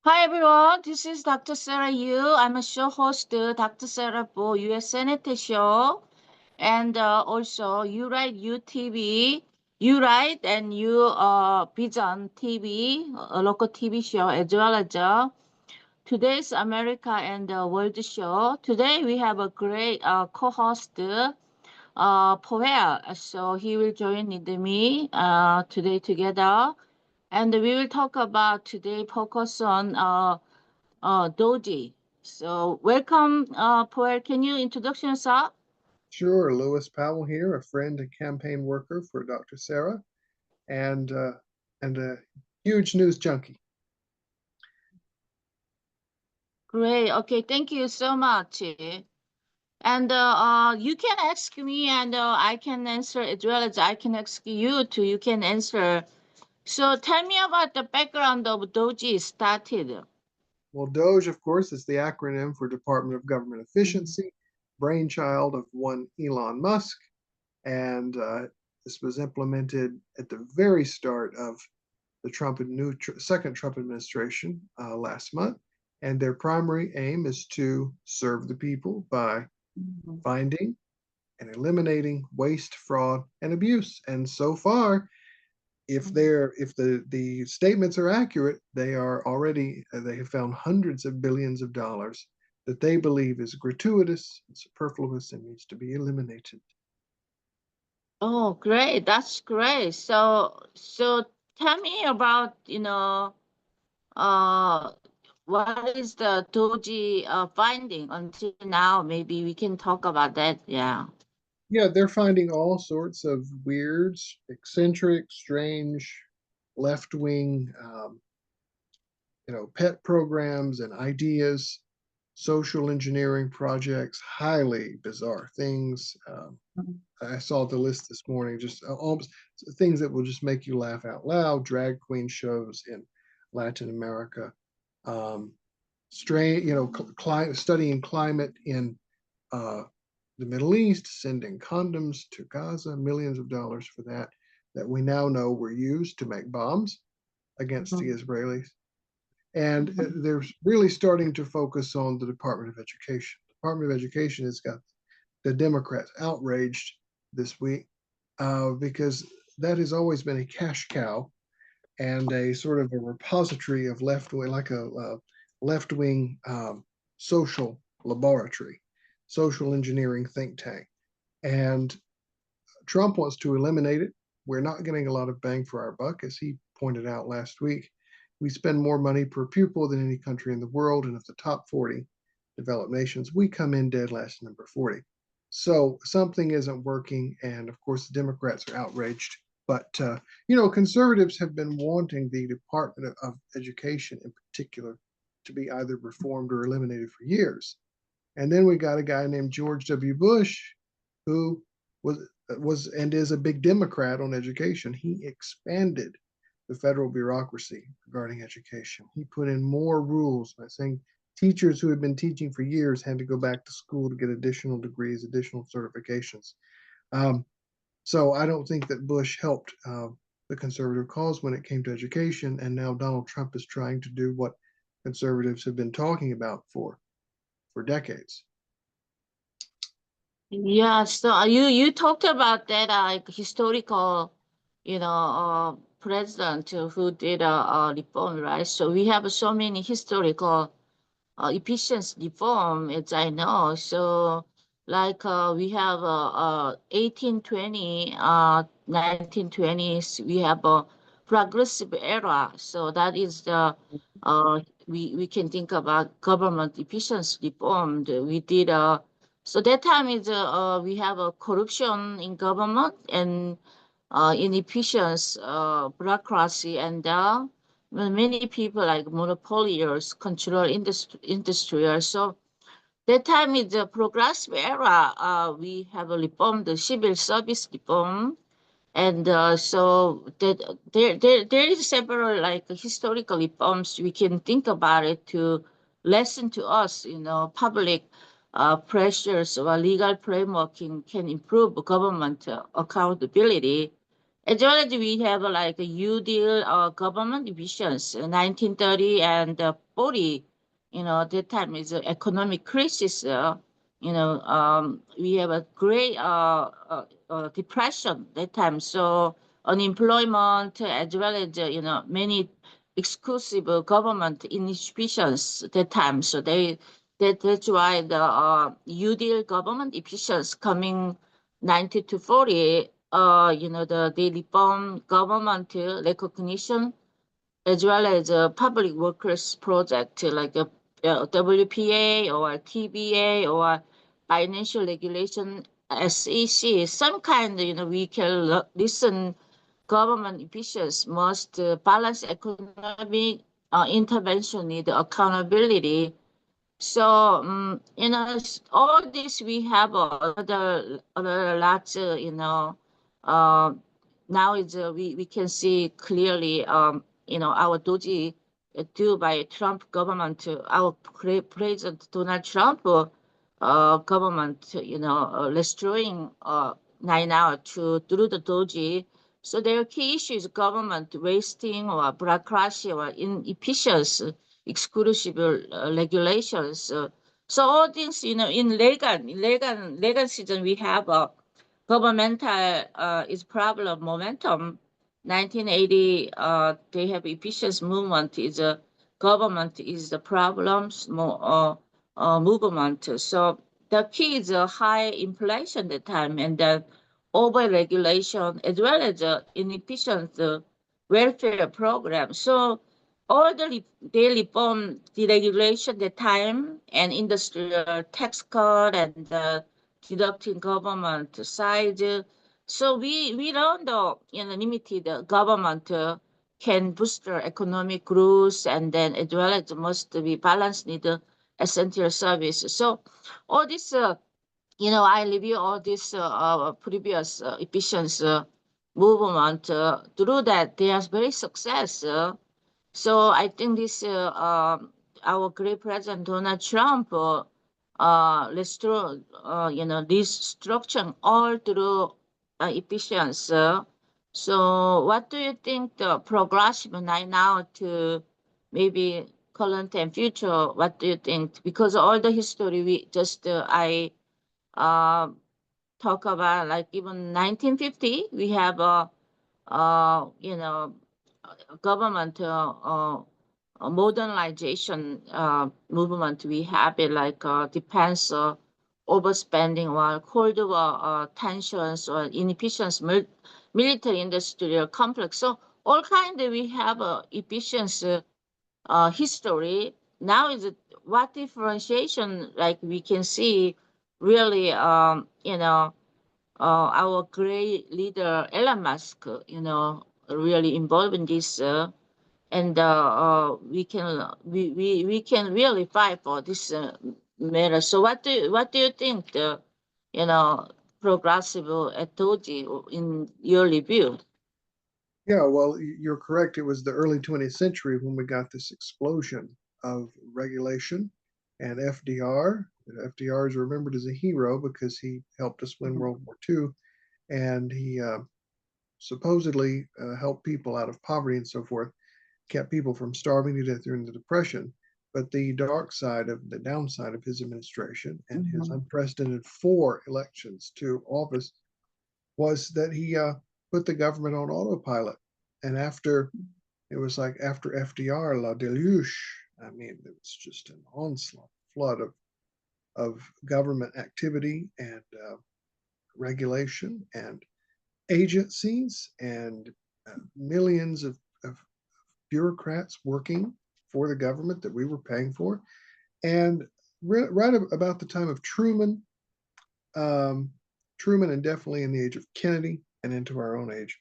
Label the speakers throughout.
Speaker 1: Hi everyone, this is Dr. Sarah Yu. I'm a show host, Dr. Sarah for US Senate Show, and also You Write You TV, You Write and You Vision TV, a local TV show, as well as today's America and World Show. Today we have a great co-host, Powell. So he will join with me today together. And we will talk about today focus on Doji. So welcome, Poel. Can you introduce yourself?
Speaker 2: Sure, Lewis Powell here, a friend and campaign worker for Dr. Sarah, and uh, and a huge news junkie.
Speaker 1: Great. Okay, thank you so much. And you can ask me, and I can answer as well as I can ask you too. You can answer. So tell me about the background of Doji started.
Speaker 2: Well, DOGE, of course, is the acronym for Department of Government Efficiency, brainchild of one Elon Musk, and this was implemented at the very start of the second Trump administration last month. And their primary aim is to serve the people by
Speaker 1: Mhm.
Speaker 2: finding and eliminating waste, fraud, and abuse. And so far, if the statements are accurate, they have found hundreds of billions of dollars that they believe is gratuitous and superfluous and needs to be eliminated.
Speaker 1: Oh, great. That's great. So tell me about, uh, what is the Doji finding until now? Maybe we can talk about that. Yeah.
Speaker 2: Yeah, they're finding all sorts of weird, eccentric, strange, left-wing, pet programs and ideas, social engineering projects, highly bizarre things. I saw the list this morning, just almost things that will just make you laugh out loud. Drag queen shows in Latin America, um, studying climate in uh, the Middle East, sending condoms to Gaza, millions of dollars for that, that we now know were used to make bombs against the
Speaker 1: Mhm.
Speaker 2: Israelis. And they're really starting to focus on the Department of Education. The Department of Education has got the Democrats outraged this week because that has always been a cash cow and a sort of a repository of left wing, like a left wing social laboratory, social engineering think tank. And Trump wants to eliminate it. We're not getting a lot of bang for our buck, as he pointed out last week. We spend more money per pupil than any country in the world, and of the top 40 developed nations, we come in dead last, number 40. So something isn't working, and of course, the Democrats are outraged. But conservatives have been wanting the Department of Education, in particular, to be either reformed or eliminated for years. And then we got a guy named George W. Bush, who was and is a big Democrat on education. He expanded the federal bureaucracy regarding education. He put in more rules by saying teachers who had been teaching for years had to go back to school to get additional degrees, additional certifications. Um, so I don't think that Bush helped the conservative cause when it came to education. And now Donald Trump is trying to do what conservatives have been talking about for decades.
Speaker 1: Yeah. So you talked about that like historical, president who did a reform, right? So we have so many historical efficiency reform, as I know. So, like we have 1820, 1920s, we have a progressive era. So that is the we can think about government efficiency reform. We did so that time is we have a corruption in government and inefficient bureaucracy and well, many people like monopoliers control industry. So that time is the progressive era. We have a reform, the civil service reform, and so that there is several like historical reforms we can think about it to lesson to us. Public pressures or legal framework can improve government accountability As well as we have like a New Deal government visions, 1930 and 40. That time is an economic crisis. We have a great depression that time. So unemployment as well as many exclusive government institutions that time. So that's why the New Deal government efficiency coming 90 to 40, they reform government recognition as well as a public workers project like a WPA or TBA or financial regulation SEC, some kind, we can listen government officials must balance economic intervention need accountability. So, all this we have other lots, uh, now we can see clearly, our duty due by Trump government, our President Donald Trump government, destroying right now through the Doji. So their key issue is government wasting or bureaucracy or inefficiency, exclusive regulations. So all things, in Reagan season, we have a governmental is problem momentum. 1980, they have efficiency movement is a government is the problems movement. So the key is a high inflation at the time and the over regulation as well as inefficient welfare program. So all they reform deregulation the time and industrial tax cut and deducting government side. So we learn the limited government can boost economic growth and then as well as must be balanced need essential service. So all this I review all this previous efficiency movement. Through that, they are very success. So I think this our great President Donald Trump restore this structure all through efficiency. So what do you think the progress right now to maybe current and future? What do you think? Because all the history we just I uh, talk about like even 1950 we have a government modernization movement. We have it like defense overspending or Cold War tensions or inefficient military industrial complex. So all kind of we have efficiency history. Now is it what differentiation like we can see really our great leader Elon Musk really involved in this and we can really fight for this matter. So what do you think the you know progressive ethology in your review?
Speaker 2: Yeah, well, you're correct. It was the early 20th century when we got this explosion of regulation and FDR. FDR is remembered as a hero because he helped us win World War II, and he supposedly helped people out of poverty and so forth, kept people from starving to death during the Depression. But the downside of his administration and his
Speaker 1: Mhm.
Speaker 2: unprecedented 4 elections to office was that he put the government on autopilot. And it was like after FDR, La Deluge. I mean, it was just an onslaught, flood of government activity and regulation and agencies and millions of bureaucrats working for the government that we were paying for. And right about the time of um, Truman, and definitely in the age of Kennedy and into our own age,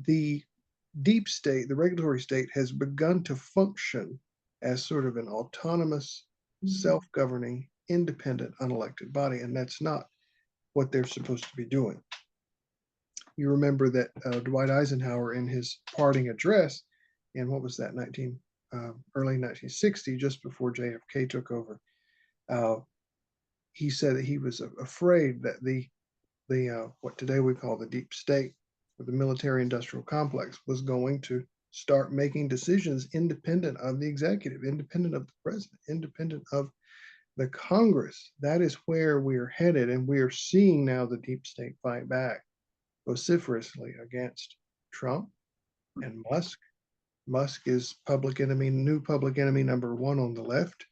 Speaker 2: the deep state, the regulatory state, has begun to function as sort of an autonomous, self governing, independent, unelected body. And that's not what they're supposed to be doing. You remember that Dwight Eisenhower, in his parting address in what was that, early 1960, just before JFK took over, uh, he said that he was afraid that the what today we call the deep state or the military industrial complex, was going to start making decisions independent of the executive, independent of the president, independent of the Congress. That is where we are headed. And we are seeing now the deep state fight back vociferously against Trump and Musk. Musk is new public enemy number one on the left.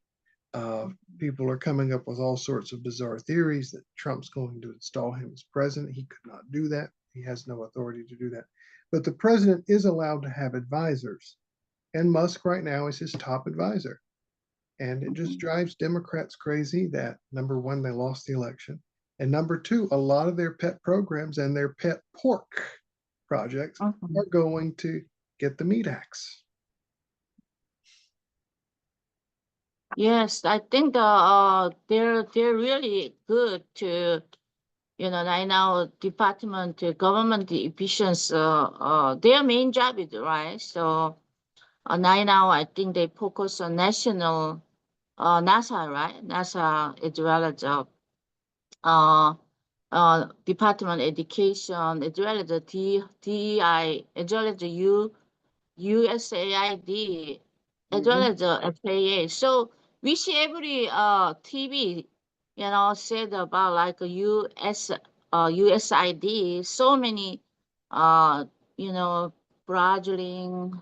Speaker 2: People are coming up with all sorts of bizarre theories that Trump's going to install him as president. He could not do that. He has no authority to do that. But the president is allowed to have advisors. And Musk right now is his top advisor. And it just drives Democrats crazy that, number one, they lost the election. And number two, a lot of their pet programs and their pet pork projects are going to get the meat axe.
Speaker 1: Yes, I think they're really good to, right now department government efficiency, their main job is right. So right now I think they focus on national NASA, right? NASA as well as Department of Education as well as the DEI as well as the USAID as well as the FAA. So we see every TV, said about like a USID, so many fraudulent,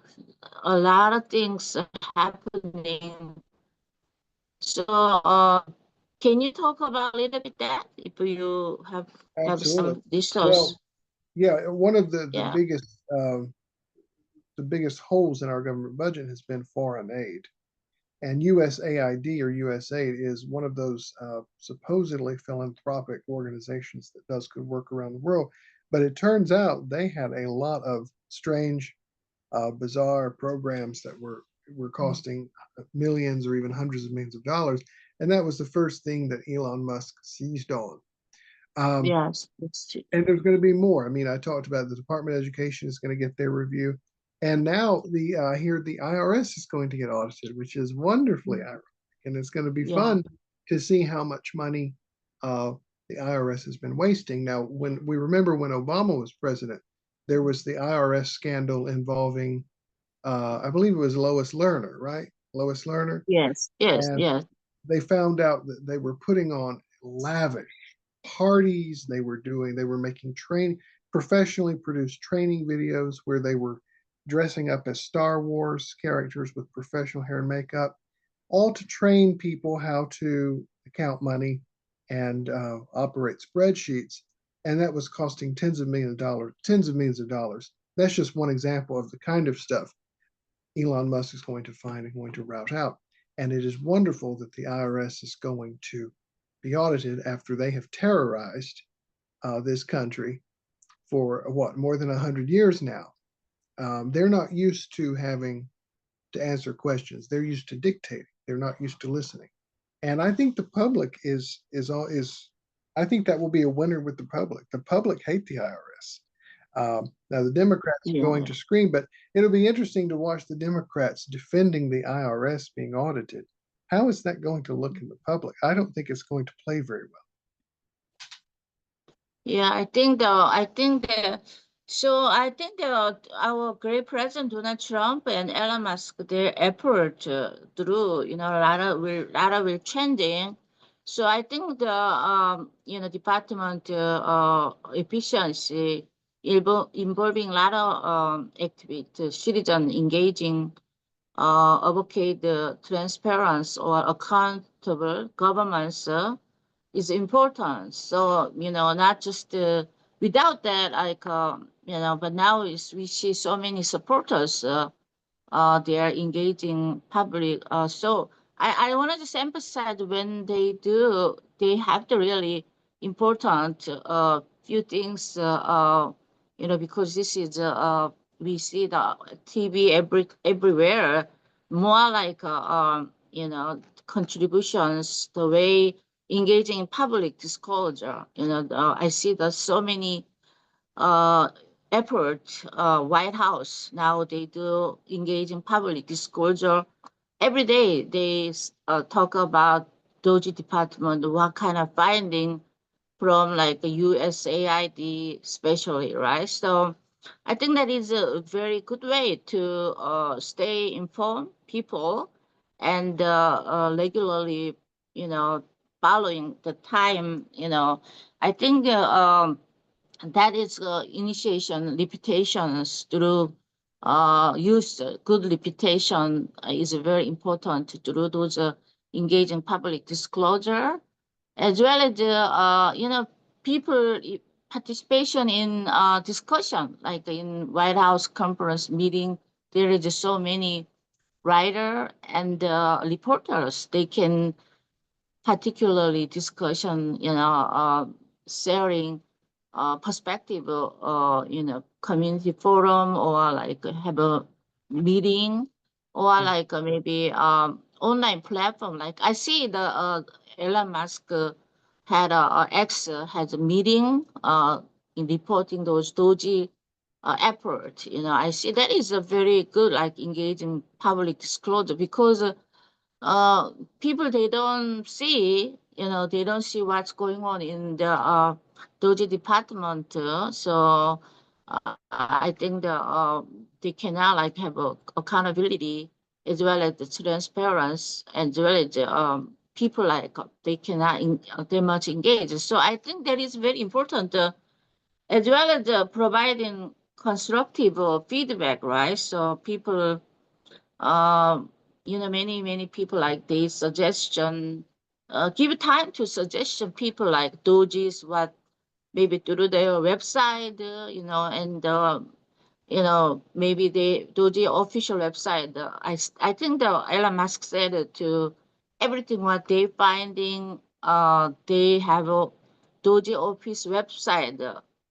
Speaker 1: a lot of things happening. So can you talk about a little bit that if you have
Speaker 2: Absolutely.
Speaker 1: some details?
Speaker 2: Well, yeah, one of the
Speaker 1: Yeah.
Speaker 2: biggest holes in our government budget has been foreign aid. And USAID or USAID is one of those supposedly philanthropic organizations that does good work around the world. But it turns out they had a lot of strange, bizarre programs that were costing millions or even hundreds of millions of dollars. And that was the first thing that Elon Musk seized on.
Speaker 1: Yes, that's true.
Speaker 2: And there's going to be more. I mean, I talked about the Department of Education is going to get their review. And now here the IRS is going to get audited, which is wonderfully ironic. And it's going to be fun to see how much money the IRS has been wasting. Now, when Obama was president, there was the IRS scandal involving, I believe it was Lois Lerner, right? Lois Lerner.
Speaker 1: Yes,
Speaker 2: And
Speaker 1: yes.
Speaker 2: they found out that they were putting on lavish parties. They were making professionally produced training videos where they were dressing up as Star Wars characters with professional hair and makeup, all to train people how to count money and operate spreadsheets. And that was costing tens of millions of dollars. That's just one example of the kind of stuff Elon Musk is going to find and going to route out. And it is wonderful that the IRS is going to be audited after they have terrorized this country for more than 100 years now. They're not used to having to answer questions. They're used to dictating. They're not used to listening. And I think the public I think that will be a winner with the public. The public hate the IRS. Now the Democrats are going to scream, but it'll be interesting to watch the Democrats defending the IRS being audited. How is that going to look in the public? I don't think it's going to play very well.
Speaker 1: Yeah, I think our great President Donald Trump and Elon Musk, their effort through, a lot of will changing. So I think the department efficiency involving a lot of activity, citizen engaging, advocate the transparency or accountable governments. Is important. So, not just without that, like, but now we see so many supporters, they are engaging public. So I want to just emphasize when they have the really important few things, because this is, we see the TV everywhere, more like, contributions, the way engaging in public disclosure. I see that so many effort, White House now they do engage in public disclosure. Every day they talk about Doge Department, what kind of finding from like the USAID especially, right? So I think that is a very good way to stay informed people and regularly, following the time. I think that is initiation reputations through use good reputation is very important through those engaging public disclosure as well as people participation in discussion like in White House conference meeting. There is so many writer and reporters. They can particularly discussion, sharing perspective, community forum or like have a meeting or
Speaker 2: Mm.
Speaker 1: like maybe online platform. Like I see the Elon Musk had X has a meeting in reporting those Doji effort. I see that is a very good like engaging public disclosure because uh, people they don't see, they don't see what's going on in the Doji department. I think they cannot like have a accountability as well as the transparency as well as people like they cannot they much engage. So I think that is very important as well as providing constructive feedback, right? So people many people like this suggestion. Give time to suggestion. People like dojis, what maybe through their website, and maybe the Doji official website. I think the Elon Musk said to everything what they finding. They have a Doji office website.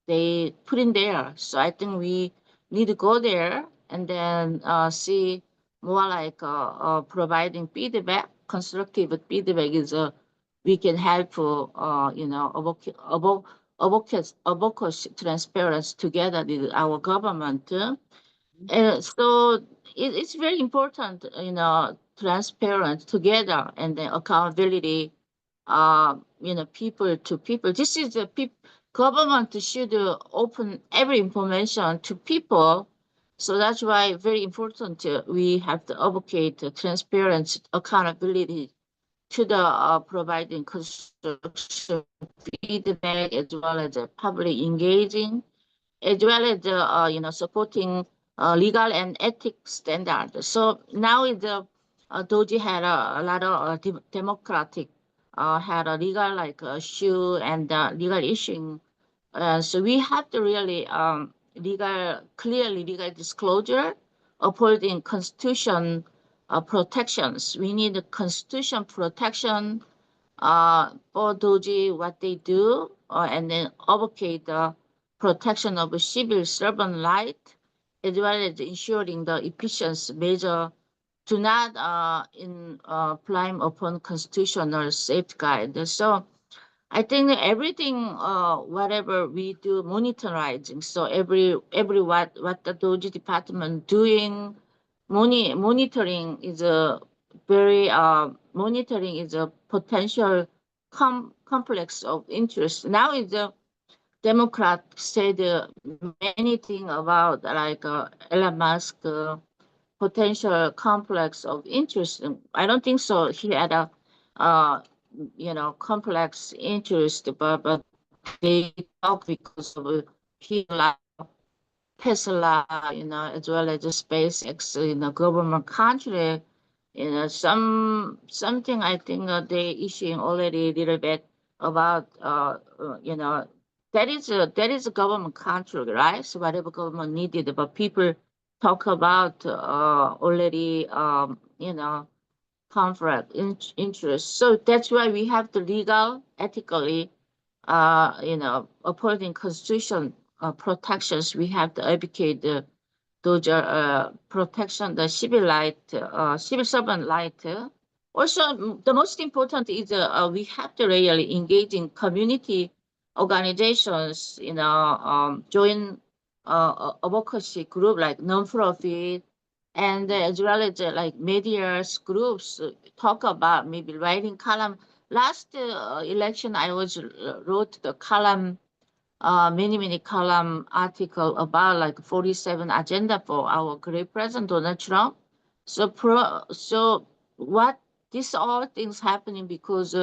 Speaker 1: They put in there. So I think we need to go there and then see more like providing feedback. Constructive feedback is we can help advocacy transparency together with our government. So it's very important, transparent together and then accountability, people to people. This is the government should open every information to people. So that's why very important we have to advocate transparency, accountability to the providing construction feedback as well as public engaging as well as supporting legal and ethics standards. So now the Doji had a lot of democratic had a legal like issue and legal issue. So we have to really clearly legal disclosure, upholding constitution protections. We need a constitution protection for Doji what they do, and then advocate the protection of civil servant right, as well as ensuring the efficiency measure do not imply upon constitutional safeguard. So I think that everything, whatever we do, monitoring. So every what the Doji department doing, monitoring is a very monitoring is a potential complex of interest. Now is the Democrat said many things about like Elon Musk potential complex of interest. I don't think so. He had a complex interest, but they talk because of he like Tesla, as well as the SpaceX, government country, something I think they issuing already a little bit about, that is a government country, right? So whatever government needed, but people talk about already, conflict interest. So that's why we have the legal, ethically, upholding constitution protections. We have to advocate those protection, the civil right, civil servant right. Also, the most important is we have to really engage in community organizations, join advocacy group like non-profit, and as well as like media groups talk about maybe writing column. Last election, I was wrote the column many column article about like 47 agenda for our great president Donald Trump. So what these all things happening because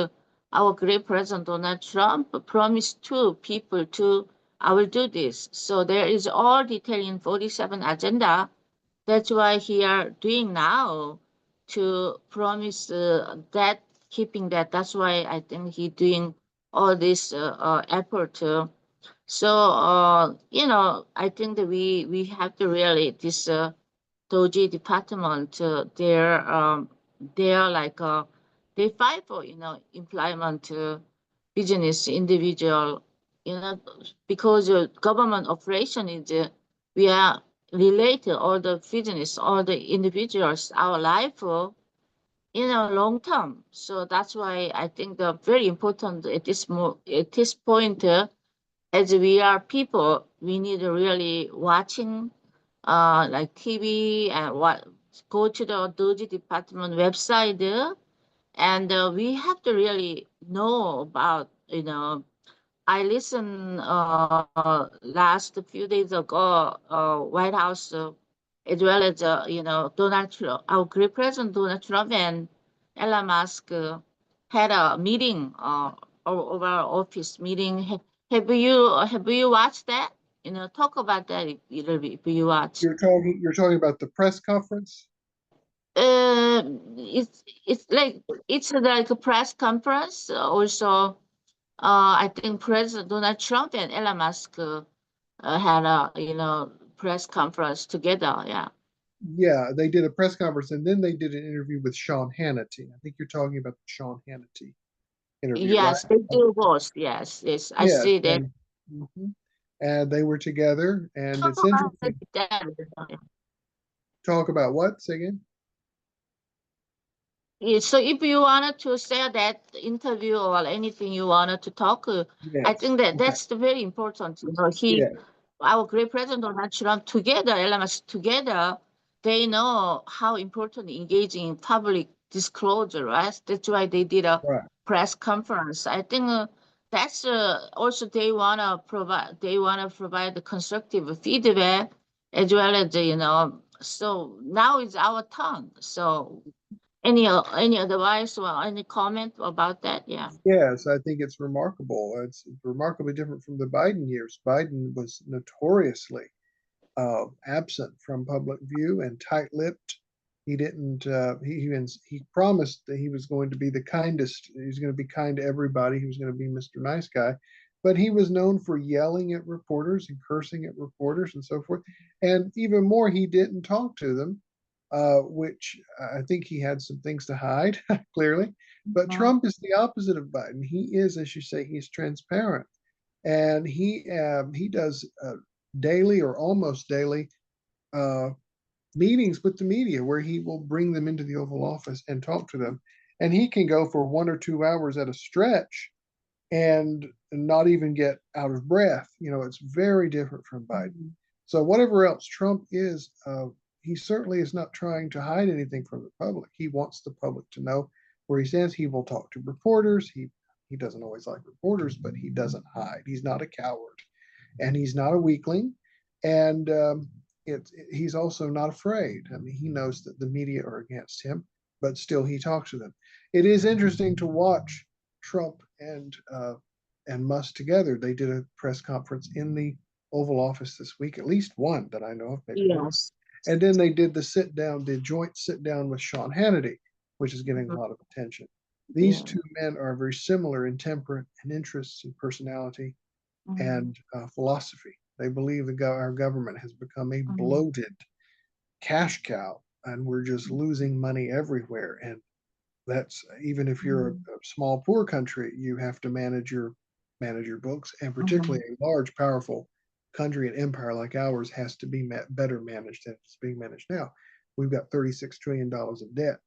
Speaker 1: our great president Donald Trump promised to people to I will do this. So there is all detail in 47 agenda. That's why he are doing now to promise that keeping that. That's why I think he doing all this effort to so, I think that we have to really this Doji department. They're like they fight for employment, business, individual, you know, because government operation is we are related all the business, all the individuals, our life, long term. So that's why I think the very important at this point. As we are people, we need to really watching like TV and what go to the Doji department website and we have to really know about I listened last few days ago White House as well as Donald Trump, our great president Donald Trump and Elon Musk had a meeting over office meeting. Have you watched that? Talk about that if you watch.
Speaker 2: You're talking about the press conference?
Speaker 1: It's like a press conference. Also, I think President Donald Trump and Elon Musk had a press conference together. Yeah.
Speaker 2: Yeah, they did a press conference and then they did an interview with Sean Hannity. I think you're talking about the Sean Hannity interview, right?
Speaker 1: Yes, they do both. Yes, yes, I
Speaker 2: Yes,
Speaker 1: see that.
Speaker 2: and they were together, and
Speaker 1: Talk
Speaker 2: it's
Speaker 1: about
Speaker 2: interesting.
Speaker 1: that.
Speaker 2: Talk about what? Say again?
Speaker 1: Yeah, so if you wanted to say that interview or anything you wanted to talk, I
Speaker 2: Yes.
Speaker 1: think that
Speaker 2: Okay.
Speaker 1: that's the very important.
Speaker 2: Yeah.
Speaker 1: Our great president Donald Trump together, Elon Musk together, they know how important engaging in public disclosure, right? That's why they did a
Speaker 2: Right.
Speaker 1: press conference. I think that's also they wanna provide the constructive feedback as well as So now is our turn. So any advice or any comment about that? Yeah.
Speaker 2: Yes, I think it's remarkable. It's remarkably different from the Biden years. Biden was notoriously absent from public view and tight-lipped. He didn't. He promised that he was going to be the kindest. He was going to be kind to everybody. He was going to be Mr. Nice Guy, but he was known for yelling at reporters and cursing at reporters and so forth. And even more, he didn't talk to them, which I think he had some things to hide clearly. But
Speaker 1: Mhm.
Speaker 2: Trump is the opposite of Biden. He is, as you say, he's transparent, and he does daily or almost daily uh, meetings with the media where he will bring them into the Oval Office and talk to them. And he can go for 1 or 2 hours at a stretch and not even get out of breath. It's very different from Biden. So, whatever else Trump is, he certainly is not trying to hide anything from the public. He wants the public to know where he stands. He will talk to reporters. He doesn't always like reporters, but he doesn't hide. He's not a coward and he's not a weakling. And he's also not afraid. I mean, he knows that the media are against him, but still he talks to them. It is interesting to watch Trump and Musk together. They did a press conference in the Oval Office this week, at least one that I know of, maybe more.
Speaker 1: Yes.
Speaker 2: And then they did the joint sit down with Sean Hannity, which is getting a
Speaker 1: Mhm.
Speaker 2: lot of attention. These
Speaker 1: Yeah.
Speaker 2: two men are very similar in temperament and interests and personality
Speaker 1: Mhm.
Speaker 2: and philosophy. They believe our government has become a
Speaker 1: Mhm.
Speaker 2: bloated cash cow, and we're just losing money everywhere. And that's even if you're a
Speaker 1: Mhm.
Speaker 2: small poor country, you have to manage your books, and
Speaker 1: Mhm.
Speaker 2: particularly a large, powerful country and empire like ours has to be better managed than it's being managed now. We've got $36 trillion of debt.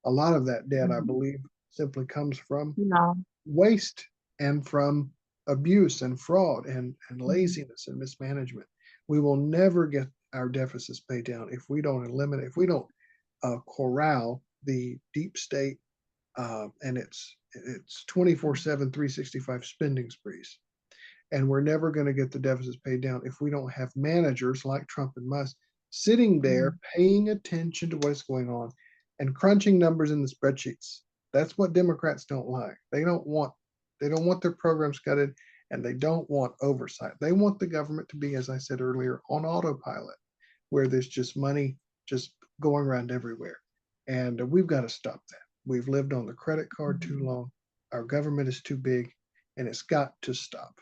Speaker 2: A lot of that debt, I
Speaker 1: Mhm.
Speaker 2: believe, simply comes from
Speaker 1: No.
Speaker 2: waste and from abuse and fraud and
Speaker 1: Mhm.
Speaker 2: laziness and mismanagement. We will never get our deficits paid down if we don't corral the deep state and it's 24/7, 365 spending sprees. And we're never going to get the deficits paid down if we don't have managers like Trump and Musk sitting there paying attention to what's going on and crunching numbers in the spreadsheets. That's what Democrats don't like. They don't want their programs gutted, and they don't want oversight. They want the government to be, as I said earlier, on autopilot, where there's just money just going around everywhere. And we've got to stop that. We've lived on the credit card too long. Our government is too big, and it's got to stop.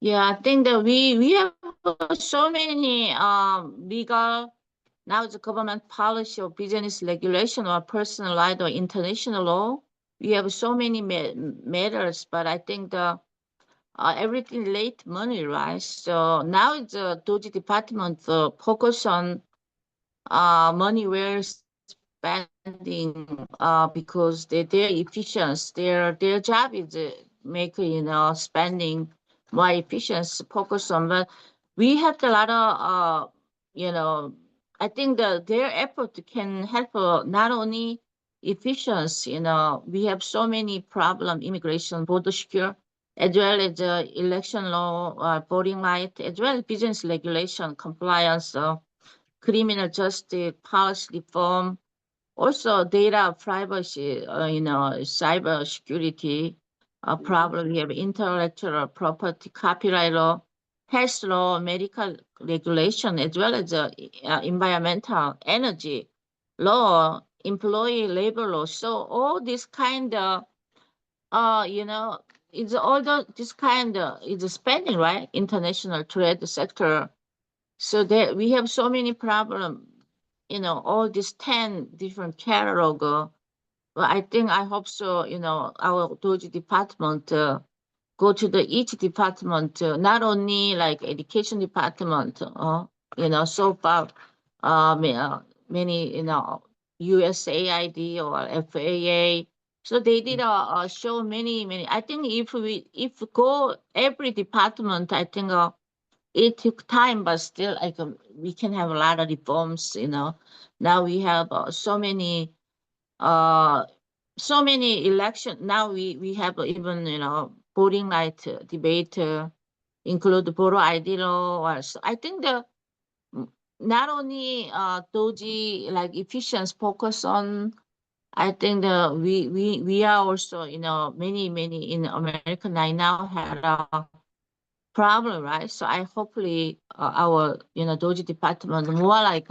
Speaker 1: Yeah, I think that we have so many legal now the government policy or business regulation or personal right or international law. We have so many matters, but I think the everything late money, right? So now it's the Doji department focus on money we're spending because their efficiency, their job is make spending more efficient, focus on. But we have a lot of you know I think that their effort can help not only efficiency. We have so many problem, immigration, border secure, as well as election law, voting right, as well as business regulation, compliance. Criminal justice, policy reform, also data privacy, cyber security problem. We have intellectual property, copyright law, health law, medical regulation, as well as environmental energy law, employee labor law. So all this kind of, it's all this kind of is spending, right? International trade sector. So there we have so many problems, all these 10 different catalog. Well, I hope so, our Doji department go to the each department, not only like education department, so far, many, USAID or FAA. So they did show many. I think if go every department, I think it took time, but still, we can have a lot of reforms. Now we have uh, so many election. Now we have even voting right debate, include the voter ID law. I think the not only Doji like efficiency focus on. I think the we are also many in America right now had a problem, right? So I hopefully our Doji department more like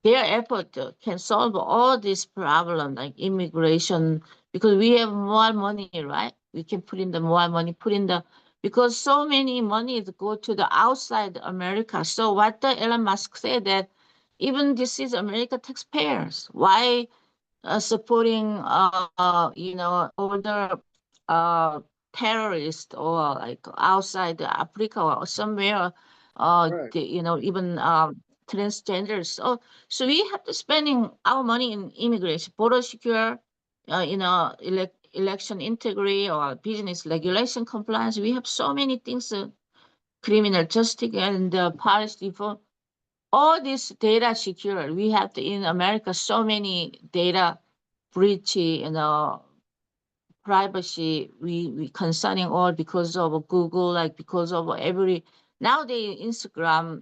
Speaker 1: their effort can solve all this problem like immigration because we have more money, right? We can put in the more money, put in the because so many money go to the outside America. So what the Elon Musk said that even this is America taxpayers. Why supporting older uh terrorists or like outside Africa or somewhere
Speaker 2: Right.
Speaker 1: even transgenders. So we have to spending our money in immigration, border secure, election integrity or business regulation compliance. We have so many things, criminal justice and policy for all this data secure. We have in America so many data breach, privacy. We concerning all because of Google, like because of every nowadays Instagram,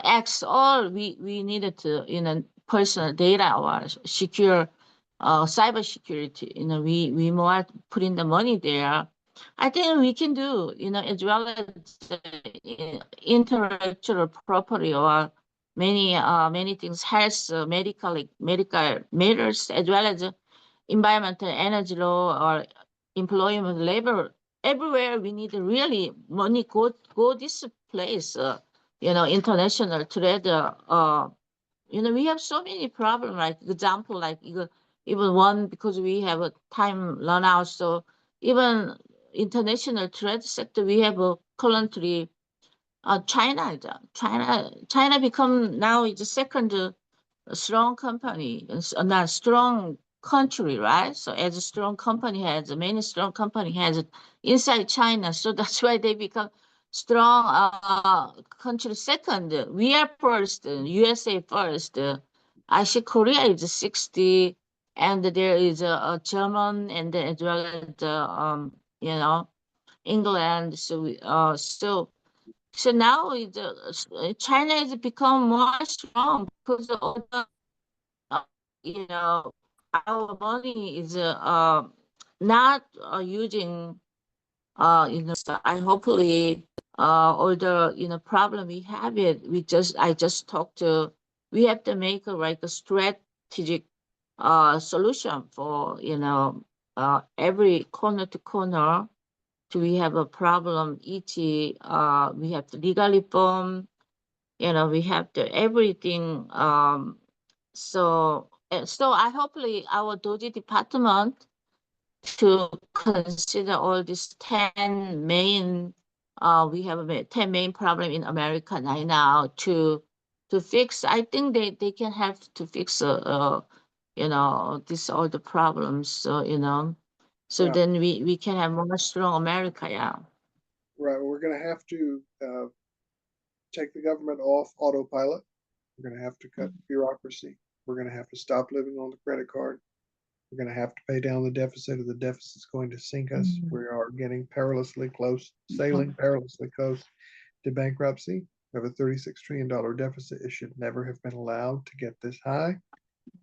Speaker 1: X. All we needed to personal data or secure, cyber security. We more putting the money there. I think we can do, as well as intellectual property or many things, health, medical matters, as well as environmental energy law or employment labor. Everywhere we need really money go this place, international trade. We have so many problems. Like example, like even one because we have a time run out. So even international trade sector, we have a currently China become now is the second strong company, not strong country, right? So as a strong company has many strong company has inside China, so that's why they become strong country second. We are first, USA first. I see Korea is 60, and there is a German, and as well as you know England. So now China has become more strong because of all the uh, you know our money is not using so I hopefully all the problem we have it I just talked to we have to make a strategic solution for every corner to corner. So we have a problem we have to legal reform, we have to everything. So I hopefully our Doji department to consider all these 10 main we have 10 main problem in America right now to fix. I think they can have to fix this all the problems. So
Speaker 2: Yeah,
Speaker 1: then we can have more strong America. Yeah.
Speaker 2: right. We're going to have to take the government off autopilot. We're going to have to cut bureaucracy. We're going to have to stop living on the credit card. We're going to have to pay down the deficit, or the deficit's going to sink us. We are getting perilously close, sailing perilously close to bankruptcy. We have a $36 trillion deficit. It should never have been allowed to get this high.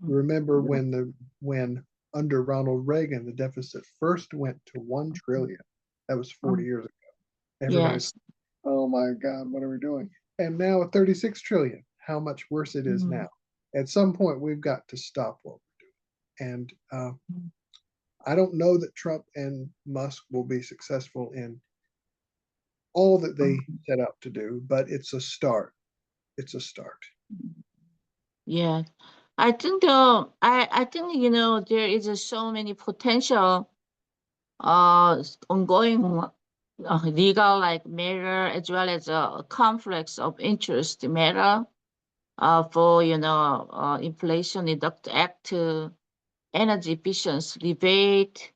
Speaker 2: Remember when under Ronald Reagan, the deficit first went to 1 trillion. That was 40 years ago. Everybody's,
Speaker 1: Yes.
Speaker 2: oh my God, what are we doing? And now at 36 trillion, how much worse it is now. At some point, we've got to stop what we're doing. And I don't know that Trump and Musk will be successful in all that they set out to do, but it's a start. It's a start.
Speaker 1: Yeah. I think I think there is so many potential ongoing legal like matter as well as conflicts of interest matter for Inflation Reduction Act, energy efficiency rebate,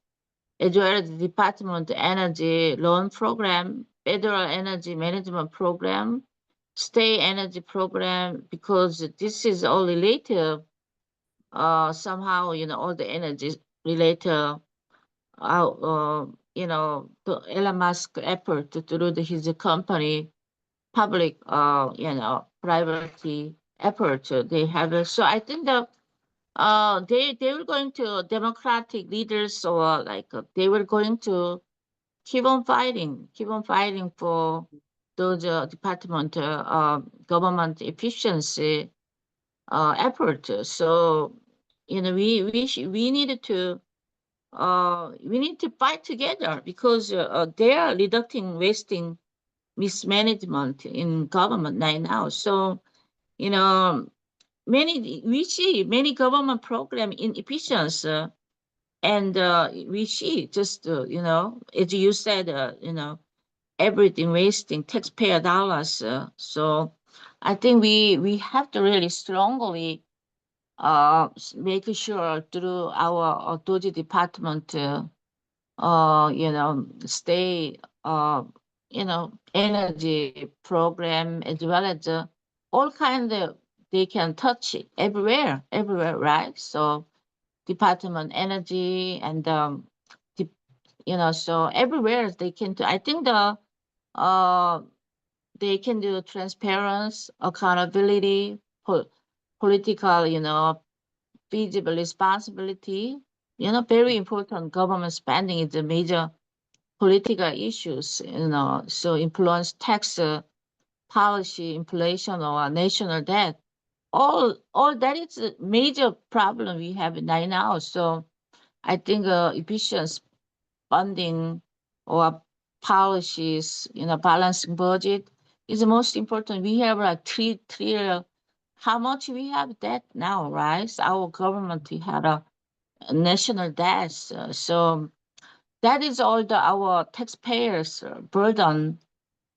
Speaker 1: as well as the Department of Energy loan program, federal energy management program, state energy program, because this is all related. Somehow all the energy related to Elon Musk effort to through his company, public, private effort they have. So I think that they were going to Democratic leaders or like they were going to keep on fighting for those department government efficiency effort. So we need to fight together because they are reducing wasting mismanagement in government right now. So, you know, we see many government program inefficiency, and we see just, as you said, everything wasting taxpayer dollars. So I think we have to really strongly make sure through our authority department stay, energy program as well as all kind of, they can touch it everywhere, right? So Department Energy and, the, so everywhere they can do, I think uh, they can do transparency, accountability, political, feasible responsibility. Very important. Government spending is a major political issues. So influence tax policy, inflation, or national debt. All that is a major problem we have right now. So I think efficient funding or policies, balancing budget is the most important. We have like three. How much we have debt now, right? So our government we had a national debt. So that is all our taxpayers' burden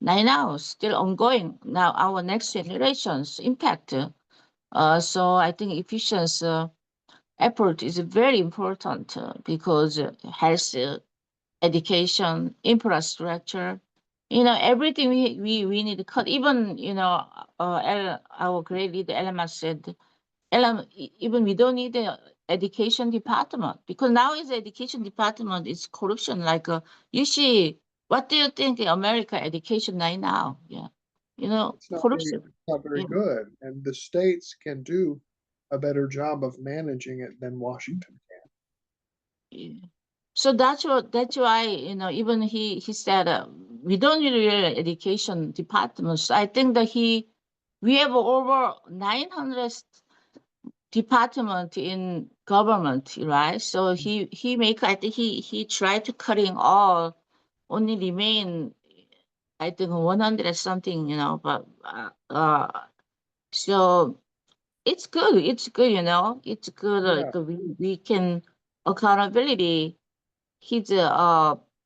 Speaker 1: right now, still ongoing. Now our next generations impact. So I think efficiency effort is very important because health, education, infrastructure, everything we need to cut. Even, our great leader Elon said, even we don't need the education department because now is education department is corruption. Like you see What do you think in America education right now? Yeah, corruption.
Speaker 2: It's not very
Speaker 1: Yeah.
Speaker 2: good, and the states can do a better job of managing it than Washington can.
Speaker 1: Yeah. So that's why even he said we don't need really education departments. I think that we have over 900 department in government, right? So he make I think he tried to cutting all, only remain I think 100 something, but so it's good. It's good, It's good.
Speaker 2: Yeah,
Speaker 1: Like we can accountability his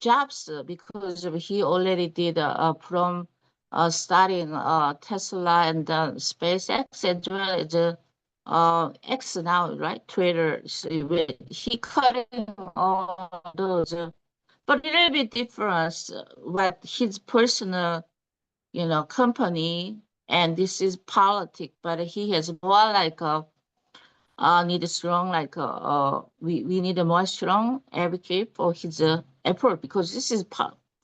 Speaker 1: jobs because he already did from starting Tesla and SpaceX as well as X now, right? Twitter. So he cutting all those, but a little bit difference. What his personal, company, and this is politics, but he has more like a need a strong like we need a more strong advocate for his effort because this is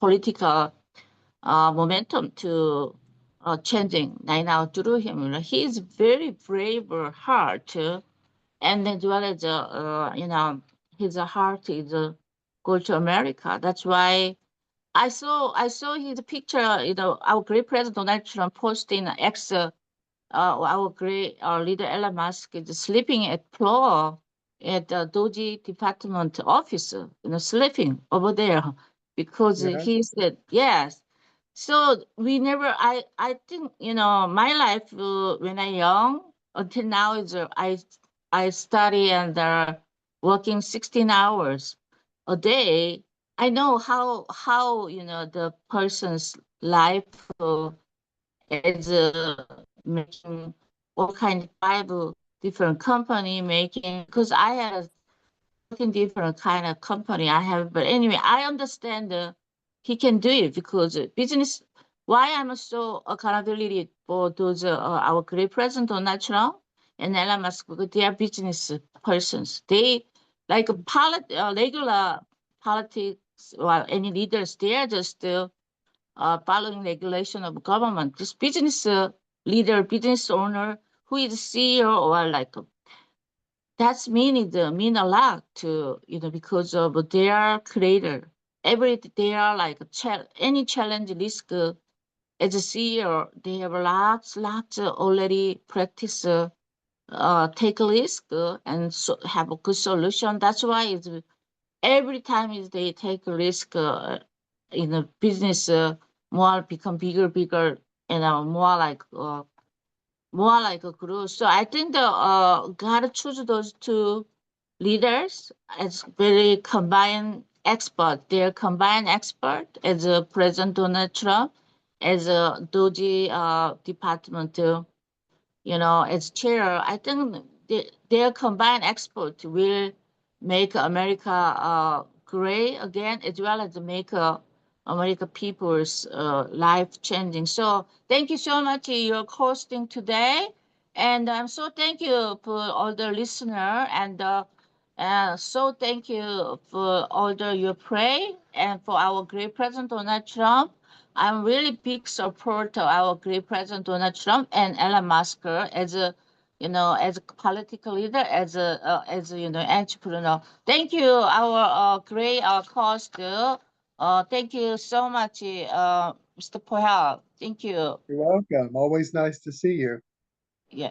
Speaker 1: political momentum to changing right now through him. He is very brave heart, and as well as his heart is go to America. That's why I saw his picture. Our great president Donald Trump posting X. Our great leader Elon Musk is sleeping at floor at the Doji department office, sleeping over there because
Speaker 2: yeah,
Speaker 1: he said yes. So we never. I think my life when I young until now is I study and working 16 hours a day. I know how the person's life. As making all kind of five different company making because I have working different kind of company I have, but anyway I understand he can do it because business. Why I'm so accountability for those our great president Donald Trump and Elon Musk because they are business persons. They like regular politics or any leaders. They are just following regulation of government. This business leader, business owner, who is CEO or like that's mean a lot to because of their creator. They are like any challenge risk as a CEO. They have lots already practice take a risk and have a good solution. That's why it's every time is they take a risk in a business more become bigger more like a growth. So I think the gotta choose those two leaders as very combined expert. They're combined expert as President Donald Trump as a Doji department as chair, I think their combined export will make America great again, as well as make America people's life changing. So thank you so much for your hosting today, and I'm so thank you for all the listener and so thank you for all the your pray and for our great President Donald Trump. I'm really big supporter of our great President Donald Trump and Elon Musk as as a political leader, as a entrepreneur. Thank you, our great host. Thank you so much, Mr. Pohal. Thank you.
Speaker 2: you're welcome. Always nice to see you.
Speaker 1: Yeah.